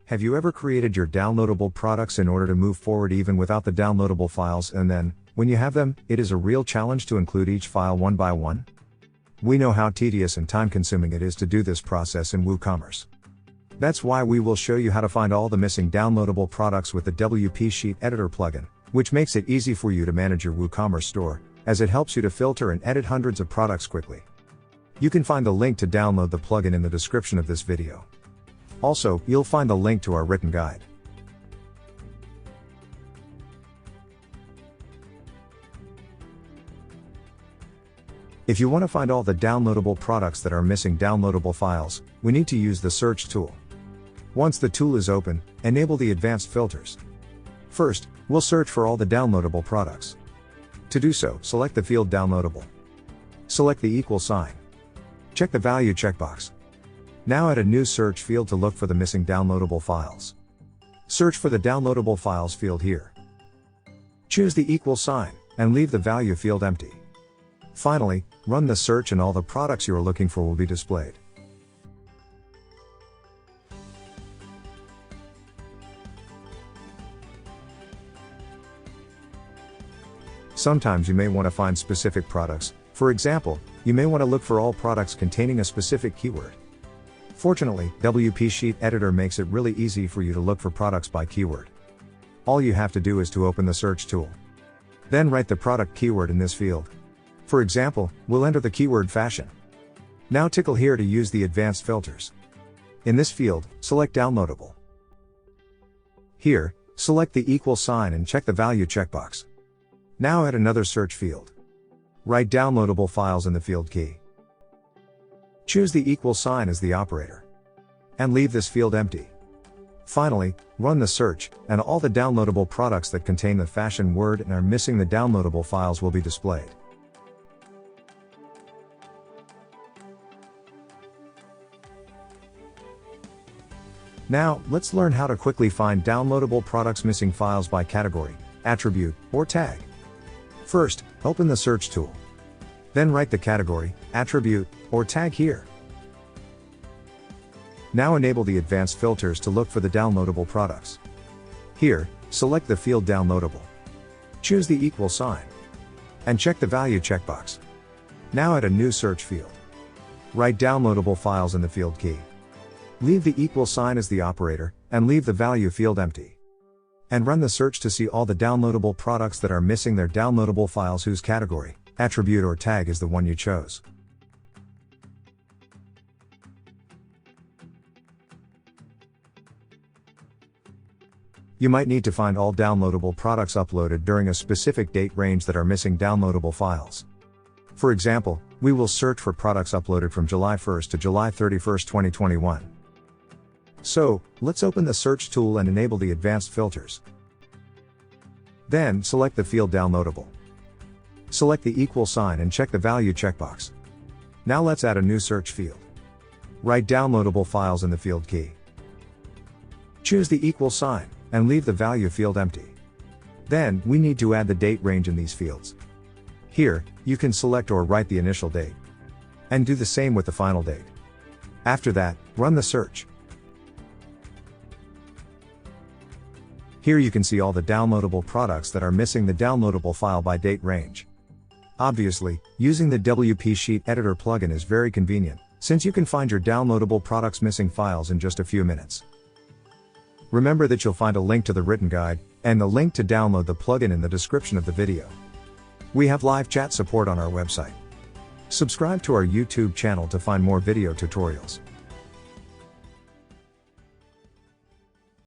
Have you ever created your downloadable products in order to move forward even without the downloadable files, and then, when you have them, it is a real challenge to include each file one by one? We know how tedious and time-consuming it is to do this process in WooCommerce. That's why we will show you how to find all the missing downloadable products with the WP Sheet Editor plugin, which makes it easy for you to manage your WooCommerce store, as it helps you to filter and edit hundreds of products quickly. You can find the link to download the plugin in the description of this video. Also, you'll find the link to our written guide. If you want to find all the downloadable products that are missing downloadable files, we need to use the search tool. Once the tool is open, enable the advanced filters. First, we'll search for all the downloadable products. To do so, select the field Downloadable. Select the equal sign. Check the value checkbox. Now add a new search field to look for the missing downloadable files. Search for the downloadable files field here. Choose the equal sign, and leave the value field empty. Finally, run the search and all the products you are looking for will be displayed. Sometimes you may want to find specific products. For example, you may want to look for all products containing a specific keyword. Fortunately, WP Sheet Editor makes it really easy for you to look for products by keyword. All you have to do is to open the search tool. Then write the product keyword in this field. For example, we'll enter the keyword fashion. Now tickle here to use the advanced filters. In this field, select Downloadable. Here, select the equal sign and check the value checkbox. Now add another search field. Write downloadable files in the field key. Choose the equal sign as the operator. And leave this field empty. Finally, run the search, and all the downloadable products that contain the fashion word and are missing the downloadable files will be displayed. Now, let's learn how to quickly find downloadable products missing files by category, attribute, or tag. First, open the search tool. Then write the category, attribute, or tag here. Now enable the advanced filters to look for the downloadable products. Here, select the field Downloadable. Choose the equal sign. And check the value checkbox. Now add a new search field. Write downloadable files in the field key. Leave the equal sign as the operator, and leave the value field empty. And run the search to see all the downloadable products that are missing their downloadable files whose category, attribute or tag is the one you chose. You might need to find all downloadable products uploaded during a specific date range that are missing downloadable files. For example, we will search for products uploaded from July 1st to July 31st, 2021. So, let's open the search tool and enable the advanced filters. Then, select the field Downloadable. Select the equal sign and check the value checkbox. Now let's add a new search field. Write downloadable files in the field key. Choose the equal sign, and leave the value field empty. Then, we need to add the date range in these fields. Here, you can select or write the initial date. And do the same with the final date. After that, run the search. Here you can see all the downloadable products that are missing the downloadable file by date range. Obviously, using the WP Sheet Editor plugin is very convenient, since you can find your downloadable products missing files in just a few minutes. Remember that you'll find a link to the written guide, and the link to download the plugin in the description of the video. We have live chat support on our website. Subscribe to our YouTube channel to find more video tutorials.